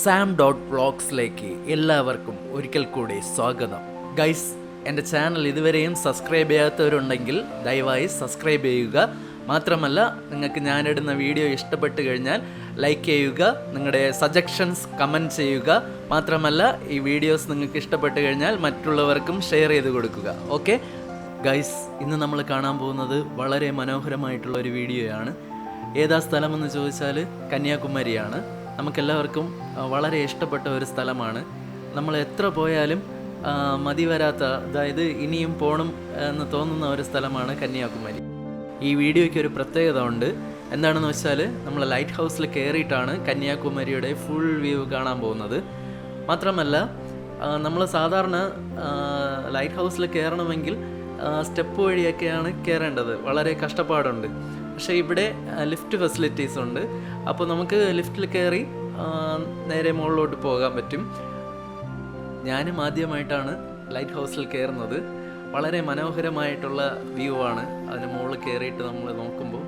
Sam dot വ്ളോഗ്സിലേക്ക് എല്ലാവർക്കും ഒരിക്കൽ കൂടി സ്വാഗതം. ഗൈസ്, എൻ്റെ ചാനൽ ഇതുവരെയും സബ്സ്ക്രൈബ് ചെയ്യാത്തവരുണ്ടെങ്കിൽ ദയവായി സബ്സ്ക്രൈബ് ചെയ്യുക. മാത്രമല്ല, നിങ്ങൾക്ക് ഞാനിടുന്ന വീഡിയോ ഇഷ്ടപ്പെട്ട് കഴിഞ്ഞാൽ ലൈക്ക് ചെയ്യുക, നിങ്ങളുടെ സജഷൻസ് കമൻറ്റ് ചെയ്യുക. മാത്രമല്ല, ഈ വീഡിയോസ് നിങ്ങൾക്ക് ഇഷ്ടപ്പെട്ട് കഴിഞ്ഞാൽ മറ്റുള്ളവർക്കും ഷെയർ ചെയ്ത് കൊടുക്കുക. ഓക്കെ ഗൈസ്, ഇന്ന് നമ്മൾ കാണാൻ പോകുന്നത് വളരെ മനോഹരമായിട്ടുള്ള ഒരു വീഡിയോയാണ്. ഏതാ സ്ഥലമെന്ന് ചോദിച്ചാൽ കന്യാകുമാരിയാണ്. നമുക്കെല്ലാവർക്കും വളരെ ഇഷ്ടപ്പെട്ട ഒരു സ്ഥലമാണ്. നമ്മൾ എത്ര പോയാലും മതി വരാത്ത, അതായത് ഇനിയും പോകണം എന്ന് തോന്നുന്ന ഒരു സ്ഥലമാണ് കന്യാകുമാരി. ഈ വീഡിയോയ്ക്ക് ഒരു പ്രത്യേകത ഉണ്ട്. എന്താണെന്ന് വെച്ചാൽ, നമ്മൾ ലൈറ്റ് ഹൗസിൽ കയറിയിട്ടാണ് കന്യാകുമാരിയുടെ ഫുൾ വ്യൂ കാണാൻ പോകുന്നത്. മാത്രമല്ല, നമ്മൾ സാധാരണ ലൈറ്റ് ഹൗസിൽ കയറണമെങ്കിൽ സ്റ്റെപ്പ് വഴിയൊക്കെയാണ് കയറേണ്ടത്. വളരെ കഷ്ടപ്പാടുണ്ട്. പക്ഷേ ഇവിടെ ലിഫ്റ്റ് ഫെസിലിറ്റീസ് ഉണ്ട്. അപ്പോൾ നമുക്ക് ലിഫ്റ്റിൽ കയറി നേരെ മുകളിലോട്ട് പോകാൻ പറ്റും. ഞാനും ആദ്യമായിട്ടാണ് ലൈറ്റ് ഹൗസിൽ കയറുന്നത്. വളരെ മനോഹരമായിട്ടുള്ള വ്യൂ ആണ്. അതിന് മുകളിൽ കയറിയിട്ട് നമ്മൾ നോക്കുമ്പോൾ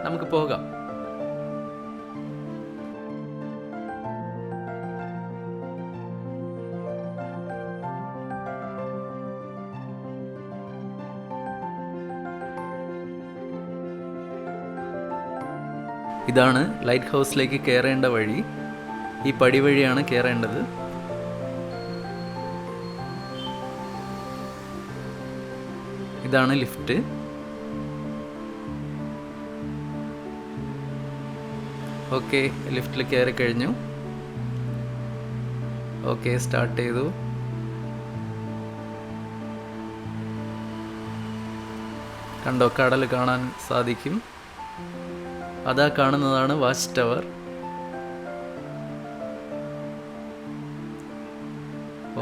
നമുക്ക് പോകാം. ഇതാണ് ലൈറ്റ് ഹൗസിലേക്ക് കയറേണ്ട വഴി. ഈ പടി വഴിയാണ് കയറേണ്ടത്. ഇതാണ് ലിഫ്റ്റ്. ഓക്കെ, ലിഫ്റ്റിൽ കയറി കഴിഞ്ഞു. ഓക്കെ, സ്റ്റാർട്ട് ചെയ്തു. കണ്ടോ, കടൽ കാണാൻ സാധിക്കും. അതാ കാണുന്നതാണ് വാച്ച് ടവർ.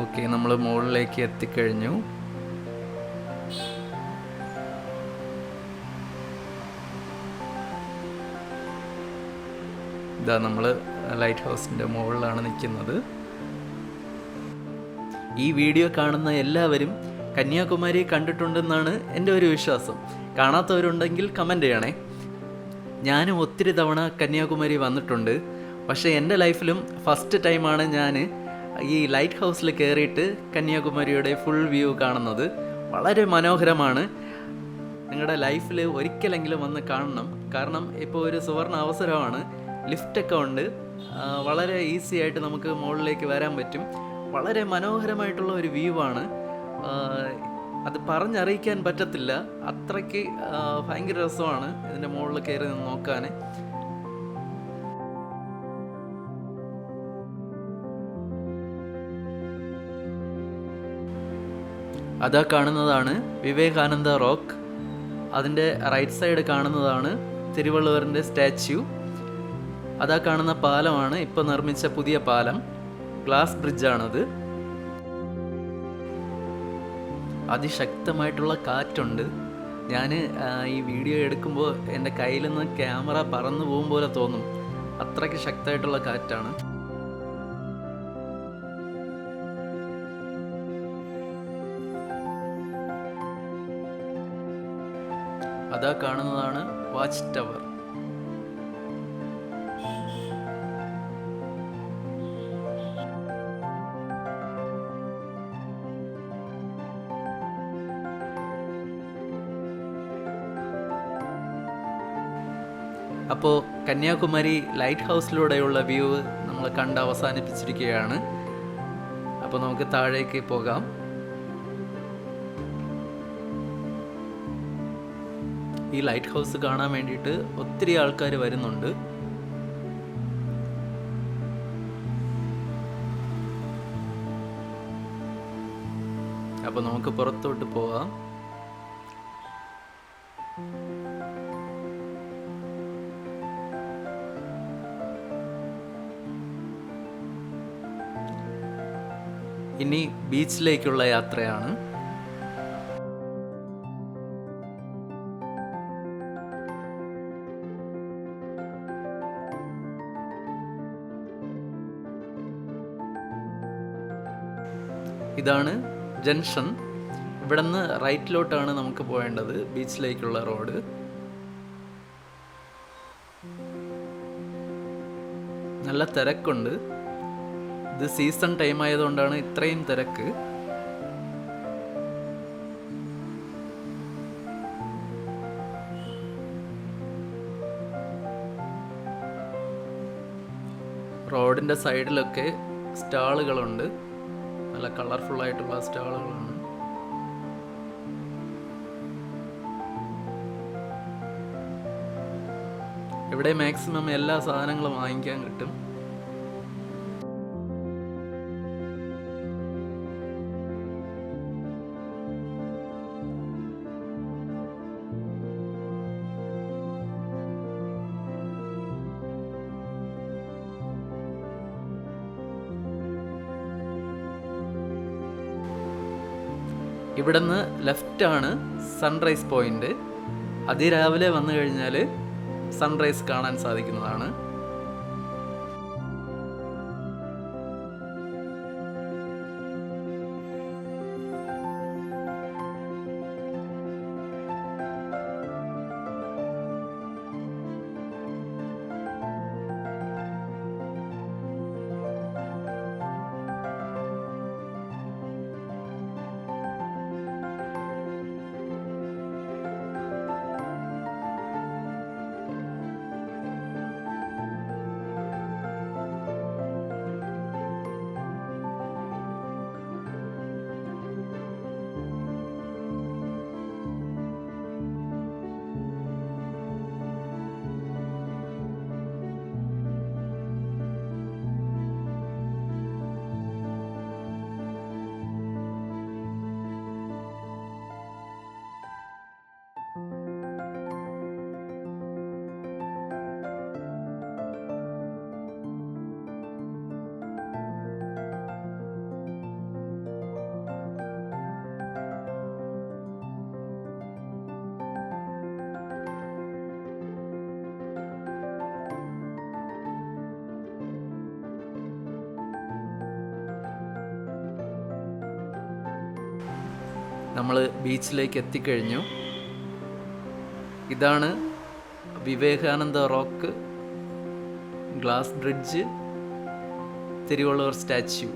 ഓക്കെ, നമ്മൾ മുകളിലേക്ക് എത്തിക്കഴിഞ്ഞു. ഇതാ നമ്മൾ ലൈറ്റ് ഹൗസിൻ്റെ മുകളിലാണ് നിൽക്കുന്നത്. ഈ വീഡിയോ കാണുന്ന എല്ലാവരും കന്യാകുമാരി കണ്ടിട്ടുണ്ടെന്നാണ് എൻ്റെ ഒരു വിശ്വാസം. കാണാത്തവരുണ്ടെങ്കിൽ കമൻ്റ് ചെയ്യണേ. ഞാനും ഒത്തിരി തവണ കന്യാകുമാരി വന്നിട്ടുണ്ട്. പക്ഷേ എൻ്റെ ലൈഫിലും ഫസ്റ്റ് ടൈമാണ് ഞാൻ ഈ ലൈറ്റ് ഹൗസിൽ കയറിയിട്ട് കന്യാകുമാരിയുടെ ഫുൾ വ്യൂ കാണുന്നത്. വളരെ മനോഹരമാണ്. നിങ്ങളുടെ ലൈഫിൽ ഒരിക്കലെങ്കിലും വന്ന് കാണണം. കാരണം ഇപ്പോൾ ഒരു സുവർണ അവസരമാണ്. ലിഫ്റ്റൊക്കെ ഉണ്ട്. വളരെ ഈസി ആയിട്ട് നമുക്ക് മുകളിലേക്ക് വരാൻ പറ്റും. വളരെ മനോഹരമായിട്ടുള്ള ഒരു വ്യൂ ആണ്. അത് പറഞ്ഞറിയിക്കാൻ പറ്റത്തില്ല. അത്രയ്ക്ക് ഭയങ്കര രസമാണ് ഇതിൻ്റെ മുകളിൽ കയറി നിന്ന് നോക്കാൻ. അതാ കാണുന്നതാണ് വിവേകാനന്ദ റോക്ക്. അതിൻ്റെ റൈറ്റ് സൈഡ് കാണുന്നതാണ് തിരുവള്ളുവറിൻ്റെ സ്റ്റാച്യു. അതാ കാണുന്ന പാലമാണ് ഇപ്പോൾ നിർമ്മിച്ച പുതിയ പാലം. ഗ്ലാസ് ബ്രിഡ്ജാണത്. അതിശക്തമായിട്ടുള്ള കാറ്റുണ്ട്. ഞാൻ ഈ വീഡിയോ എടുക്കുമ്പോൾ എൻ്റെ കയ്യിൽ നിന്ന് ക്യാമറ പറന്നു പോകും പോലെ തോന്നും. അത്രയ്ക്ക് ശക്തമായിട്ടുള്ള കാറ്റാണ്. അതാ കാണുന്നതാണ് വാച്ച് ടവർ. അപ്പോൾ കന്യാകുമാരി ലൈറ്റ് ഹൗസിലൂടെയുള്ള വ്യൂ നമ്മൾ കണ്ട് അവസാനിപ്പിച്ചിരിക്കുകയാണ്. അപ്പോൾ നമുക്ക് താഴേക്ക് പോകാം. ഈ ലൈറ്റ് ഹൗസ് കാണാൻ വേണ്ടിയിട്ട് ഒത്തിരി ആൾക്കാർ വരുന്നുണ്ട്. അപ്പോൾ നമുക്ക് പുറത്തോട്ട് പോകാം. ഇനി ബീച്ചിലേക്കുള്ള യാത്രയാണ്. ഇതാണ് ജംഗ്ഷൻ. ഇവിടെ നിന്ന് റൈറ്റിലോട്ടാണ് നമുക്ക് പോകേണ്ടത്, ബീച്ചിലേക്കുള്ള റോഡ്. നല്ല തിരക്കുണ്ട്. ഇത് സീസൺ ടൈം ആയതുകൊണ്ടാണ് ഇത്രയും തിരക്ക്. റോഡിൻ്റെ സൈഡിലൊക്കെ സ്റ്റാളുകളുണ്ട്, നല്ല കളർഫുള്ളായിട്ടുള്ള സ്റ്റാളുകളാണ്. ഇവിടെ മാക്സിമം എല്ലാ സാധനങ്ങളും വാങ്ങിക്കാൻ കിട്ടും. ഇവിടുന്ന് ലെഫ്റ്റാണ് സൺറൈസ് പോയിന്റ്. അതിരാവിലെ വന്നു കഴിഞ്ഞാൽ സൺറൈസ് കാണാൻ സാധിക്കുന്നതാണ്. നമ്മൾ ബീച്ചിലേക്ക് എത്തിക്കഴിഞ്ഞു. ഇതാണ് Vivekananda rock, glass bridge, Thiruvalluvar statue.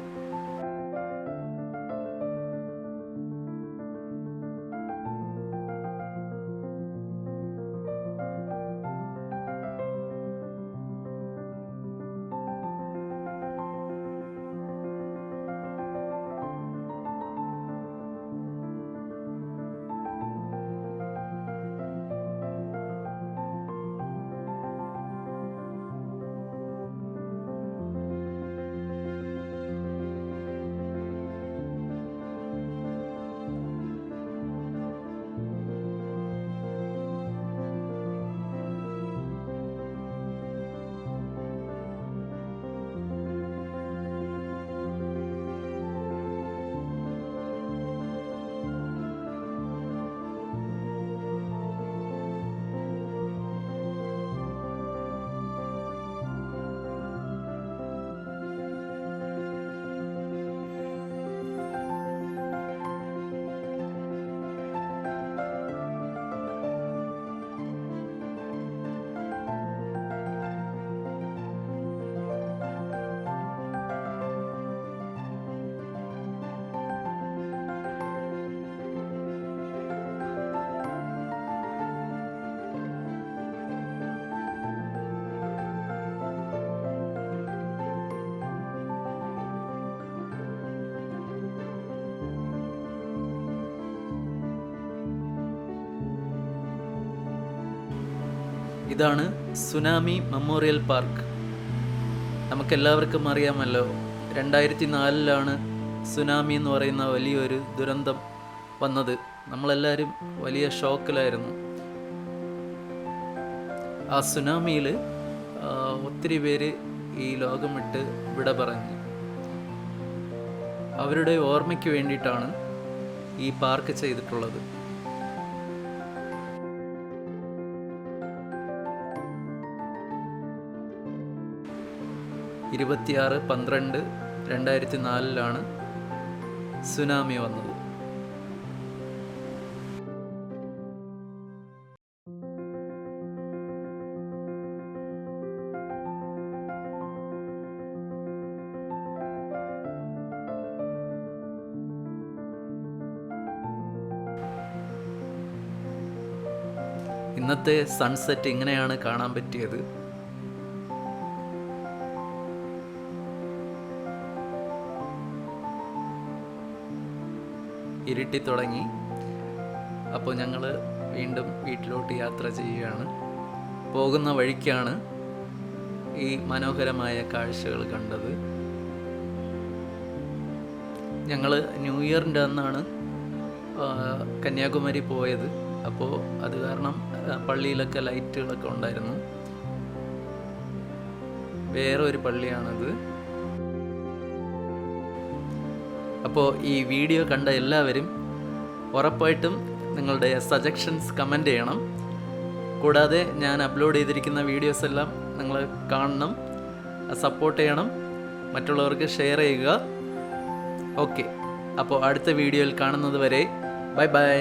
ഇതാണ് സുനാമി മെമ്മോറിയൽ പാർക്ക്. നമുക്കെല്ലാവർക്കും അറിയാമല്ലോ, 2004 സുനാമി എന്ന് പറയുന്ന വലിയൊരു ദുരന്തം വന്നത്. നമ്മളെല്ലാവരും വലിയ ഷോക്കിലായിരുന്നു. ആ സുനാമിയിൽ ഒത്തിരി പേര് ഈ ലോകം വിട്ട് വിട പറഞ്ഞു. അവരുടെ ഓർമ്മയ്ക്ക് വേണ്ടിയിട്ടാണ് ഈ പാർക്ക് ചെയ്തിട്ടുള്ളത്. 26/12/2004 സുനാമി വന്നത്. ഇന്നത്തെ സൺസെറ്റ് ഇങ്ങനെയാണ് കാണാൻ പറ്റിയത്. ഇരുട്ടി തുടങ്ങി. അപ്പോൾ ഞങ്ങൾ വീണ്ടും വീട്ടിലോട്ട് യാത്ര ചെയ്യുകയാണ്. പോകുന്ന വഴിക്കാണ് ഈ മനോഹരമായ കാഴ്ചകൾ കണ്ടത്. ഞങ്ങൾ ന്യൂ ഇയറിൻ്റെ അന്നാണ് കന്യാകുമാരി പോയത്. അപ്പോൾ അത് കാരണം പള്ളിയിലൊക്കെ ലൈറ്റുകളൊക്കെ ഉണ്ടായിരുന്നു. വേറെ ഒരു പള്ളിയാണത്. അപ്പോൾ ഈ വീഡിയോ കണ്ട എല്ലാവരും ഉറപ്പായിട്ടും നിങ്ങളുടെ സജഷൻസ് കമൻറ്റ് ചെയ്യണം. കൂടാതെ ഞാൻ അപ്ലോഡ് ചെയ്തിരിക്കുന്ന വീഡിയോസ് എല്ലാം നിങ്ങൾ കാണണം, സപ്പോർട്ട് ചെയ്യണം, മറ്റുള്ളവർക്ക് ഷെയർ ചെയ്യുക. ഓക്കെ, അപ്പോൾ അടുത്ത വീഡിയോയിൽ കാണുന്നത് വരെ ബൈ ബൈ.